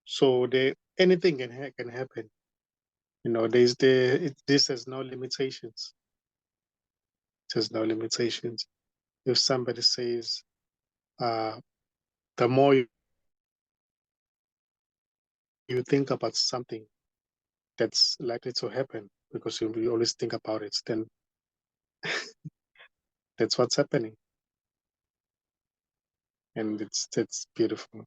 so anything can happen. This has no limitations. It has no limitations. If somebody says, the more you think about something that's likely to happen because you always think about it, then that's what's happening. And it's beautiful.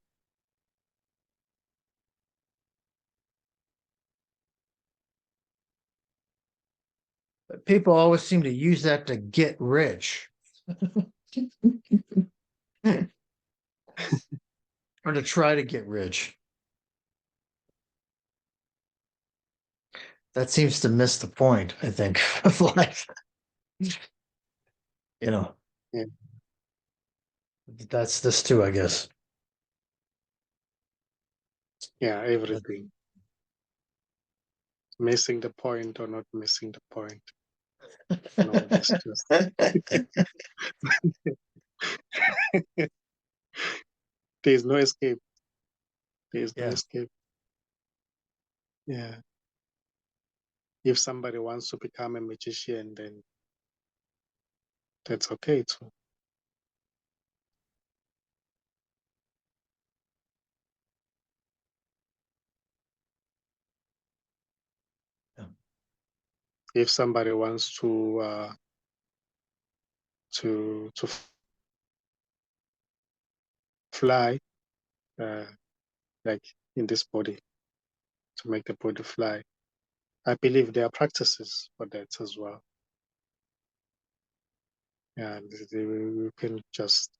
People always seem to use that to get rich. Or to try to get rich. That seems to miss the point, I think, of life. You know, Yeah, that's this too, I guess. yeah, everything. Missing the point or not missing the point. No, that's just there's no escape. There's no Yeah. escape. Yeah. If somebody wants to become a magician, then that's okay too. Yeah. If somebody wants to fly, uh, like in this body, to make the body fly, I believe there are practices for that as well. And you can just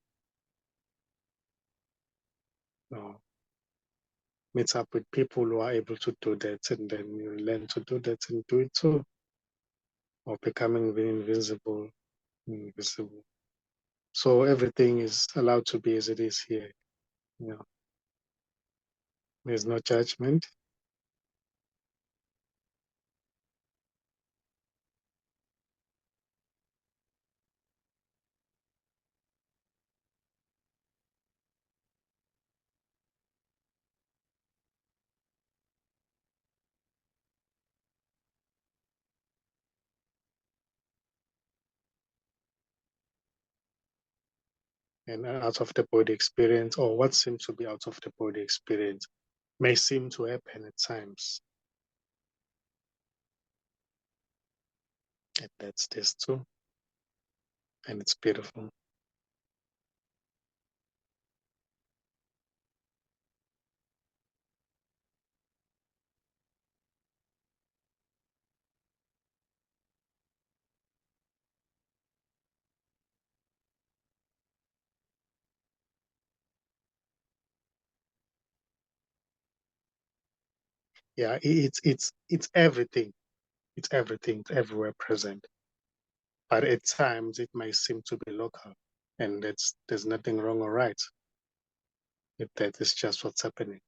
meet up with people who are able to do that, and then you learn to do that and do it too, or becoming invisible. So everything is allowed to be as it is here. There's no judgment. And out of the body experience, or what seems to be out of the body experience, may seem to happen at times. And that's this too. And it's beautiful. Yeah, it's everything. It's everything. It's everywhere present. But at times it might seem to be local. And there's nothing wrong or right. That is just what's happening.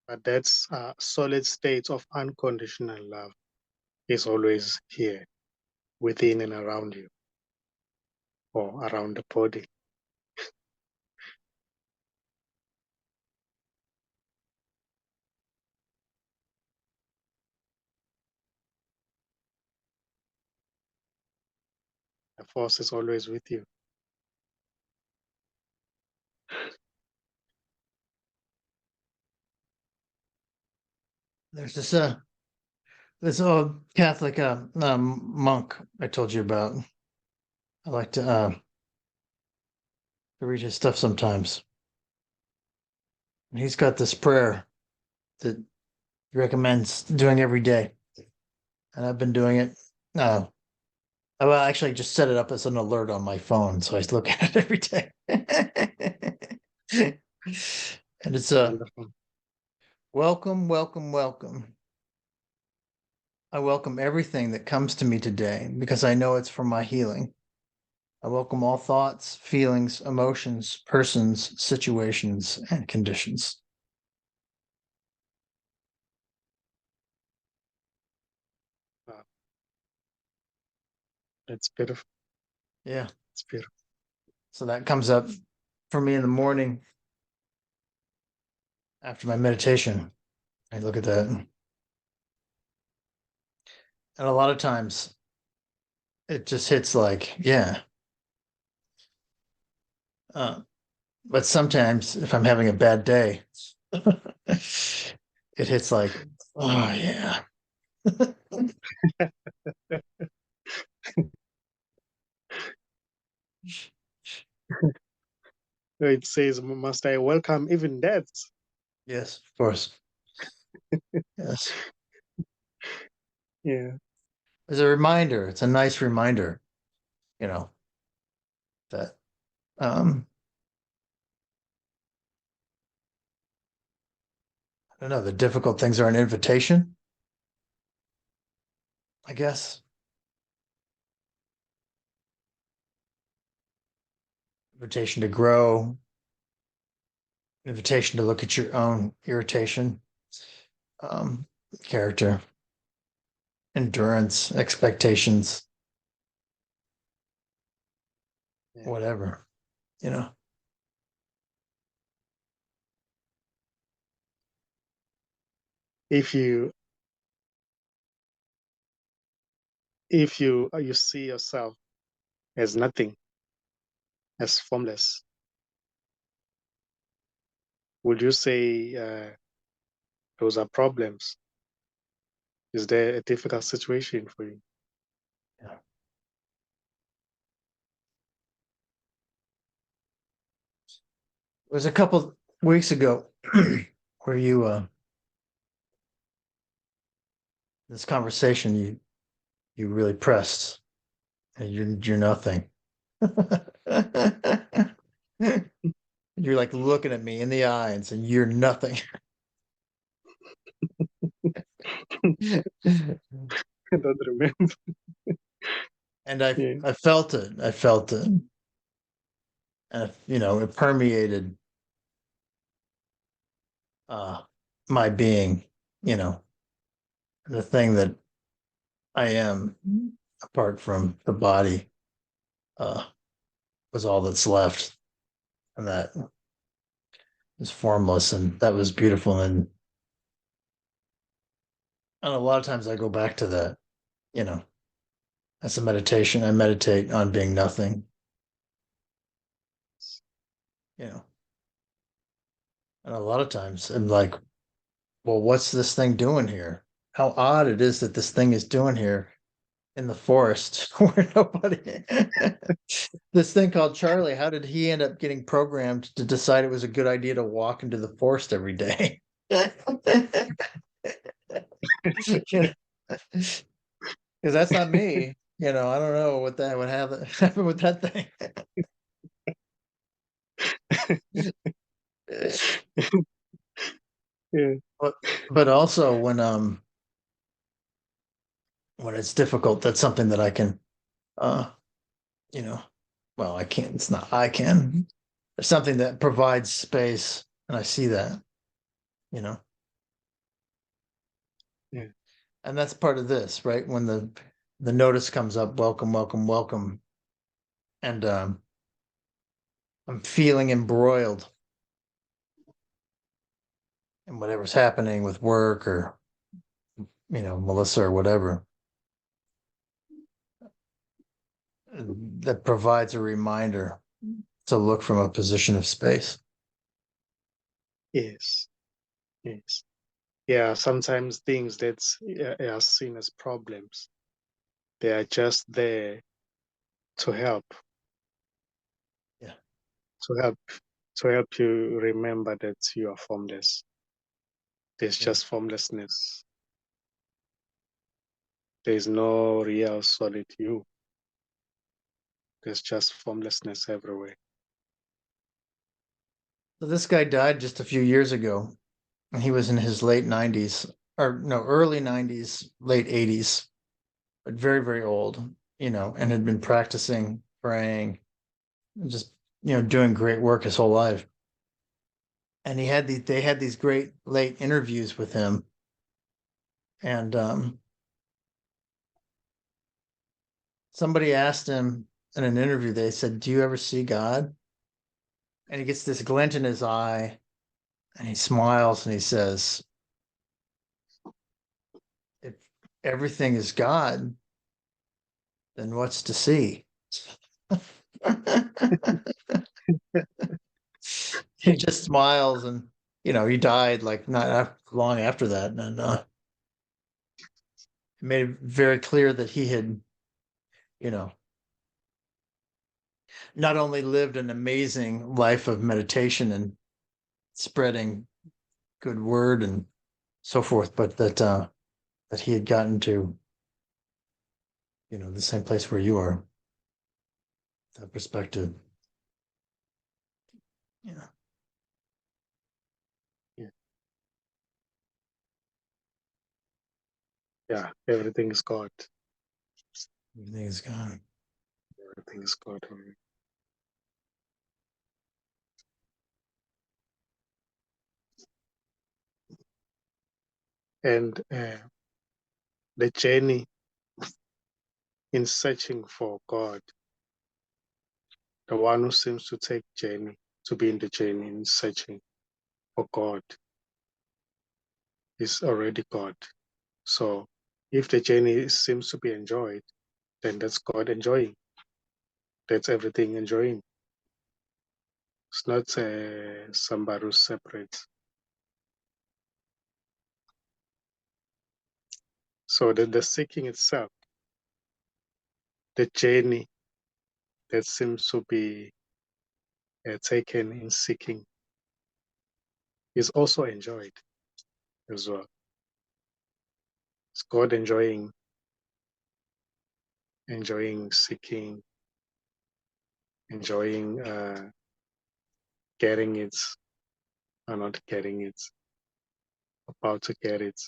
But that's a solid state of unconditional love is always here, within and around you, or around the body. The force is always with you. There's this old Catholic monk I told you about. I like to read his stuff sometimes. And he's got this prayer that he recommends doing every day. And I've been doing it. I will actually just set it up as an alert on my phone, so I look at it every day. And it's Wonderful. welcome, welcome, welcome. I welcome everything that comes to me today because I know it's for my healing. I welcome all thoughts, feelings, emotions, persons, situations, and conditions. Wow, it's beautiful. Yeah. It's beautiful. So that comes up for me in the morning after my meditation. I look at that. And a lot of times it just hits like, yeah. But sometimes if I'm having a bad day, it hits like, oh, yeah. It says, "Must I welcome even death?" Yes, of course. Yes. Yeah, As a reminder, it's a nice reminder, you know, that I don't know, the difficult things are an invitation, I guess. Invitation to grow, invitation to look at your own irritation, um, character, endurance, expectations, yeah. whatever, you know. If you if you see yourself as nothing, as formless, would you say those are problems? Is there a difficult situation for you? Yeah. It was a couple weeks ago where you this conversation you really pressed and you're nothing. You're like looking at me in the eye and saying you're nothing. I don't remember. And Yeah, I felt it. I felt it. And you know, it permeated uh my being, you know, the thing that I am apart from the body uh was all that's left. And that was formless and that was beautiful. And a lot of times I go back to that, you know, as a meditation. I meditate on being nothing, you know. And a lot of times I'm like, well, what's this thing doing here? How odd it is that this thing is doing here in the forest where nobody this thing called Charlie, how did he end up getting programmed to decide it was a good idea to walk into the forest every day? Because that's not me. You know, I don't know what that would have happen with that thing. yeah, but but also when it's difficult, that's something that I can uh you know, well, I can't, it's not I can. There's something that provides space and I see that, you know. yeah. And that's part of this, right? When the notice comes up, welcome, welcome, welcome, and I'm feeling embroiled in whatever's happening with work or Melissa or whatever. That provides a reminder to look from a position of space. Yes, yes. Yeah, sometimes things that are seen as problems, they are just there to help, Yeah. to help, to help you remember that you are formless. There's Yeah. just formlessness. There's no real solid you. There's just formlessness everywhere. So this guy died just a few years ago. And he was in his late 90s. or no, early 90s, late 80s, but very, very old, and had been practicing praying, and just, doing great work his whole life. And they had these great late interviews with him. And somebody asked him in an interview, they said, "Do you ever see God?" And he gets this glint in his eye and he smiles and he says, "If everything is God, then what's to see?" He just smiles, and he died like not long after that, and it made it very clear that he had, you know, not only lived an amazing life of meditation and spreading good word and so forth, but that he had gotten to, the same place where you are. That perspective. Yeah. Yeah. Yeah. Everything is God. Everything is gone. Everything is God. And the journey in searching for God, the one who seems to take journey, to be in the journey in searching for God, is already God. So if the journey seems to be enjoyed, then that's God enjoying. That's everything enjoying. It's not somebody who's separate. So the seeking itself, the journey that seems to be taken in seeking, is also enjoyed as well. It's God enjoying seeking, enjoying getting it or not getting it, about to get it.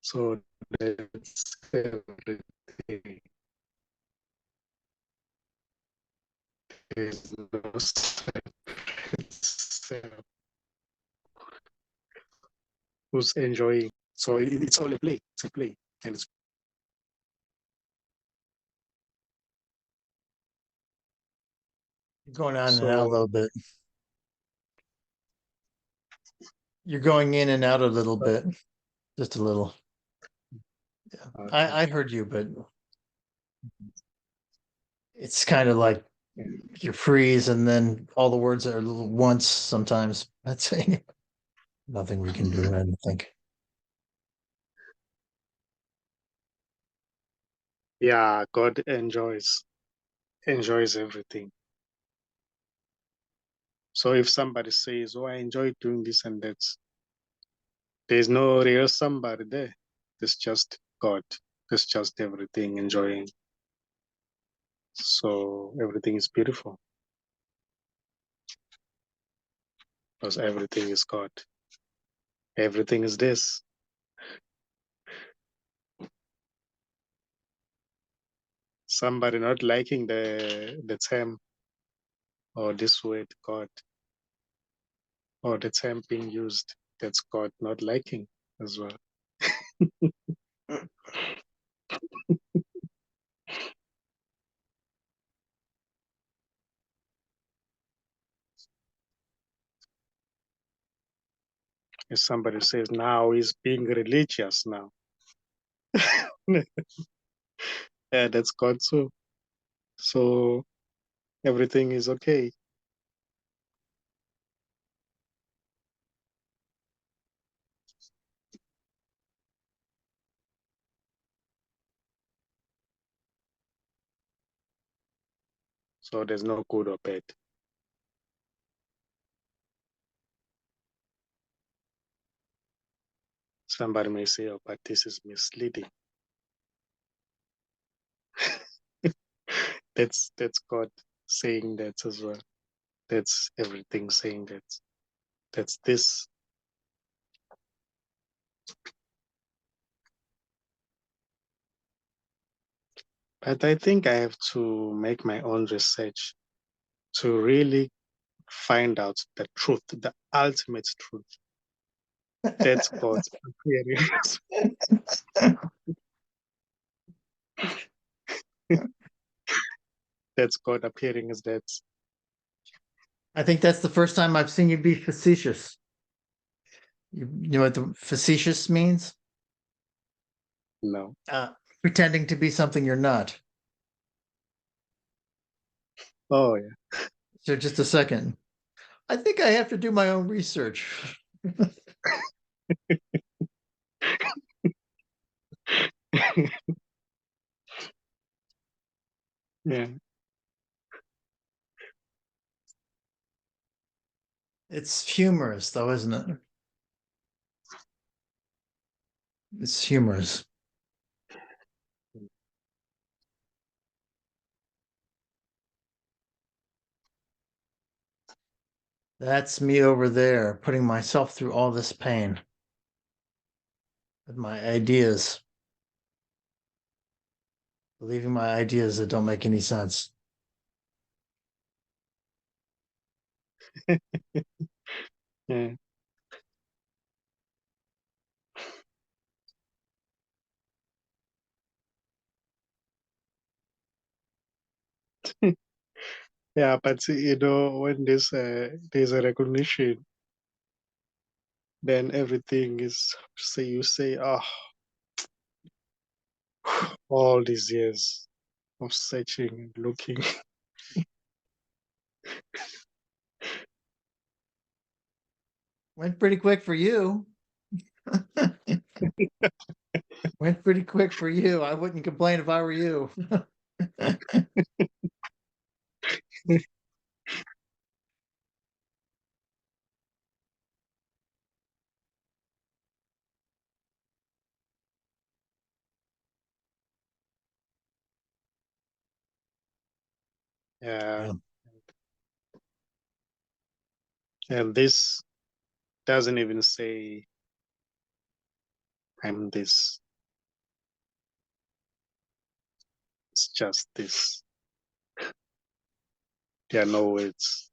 So that's everything. There's no separate self who's enjoying. So it's all a play. It's a play, and it's You're going on and out a so. little bit. You're going in and out a little bit, just a little. Yeah, Okay. I heard you, but it's kind of like Yeah. you freeze, and then all the words are once sometimes. That's nothing we can do. I don't think. Yeah, God enjoys everything. So if somebody says, "Oh, I enjoy doing this and that," there's no real somebody there. It's just God. It's just everything enjoying. So everything is beautiful because everything is God. Everything is this. Somebody not liking the term or this word God or the term being used, that's God not liking as well. If somebody says now he's being religious now, yeah, that's God too. So everything is okay. So there's no good or bad. Somebody may say, "Oh, but this is misleading." That's God saying that as well. That's everything saying that. That's this. But I think I have to make my own research to really find out the truth, the ultimate truth. That's God's appearing. That's God appearing as that. I think that's the first time I've seen you be facetious. You know what the facetious means? No. Pretending to be something you're not. Oh yeah. So just a second. I think I have to do my own research. Yeah. It's humorous, though, isn't it? It's humorous. That's me over there, putting myself through all this pain with my ideas, believing my ideas that don't make any sense. Yeah. Yeah, but when there's a recognition, then everything is you say, oh, all these years of searching and looking. Went pretty quick for you. Went pretty quick for you. I wouldn't complain if I were you. Yeah. Yeah. And this doesn't even say I'm this. It's just this. There are no words.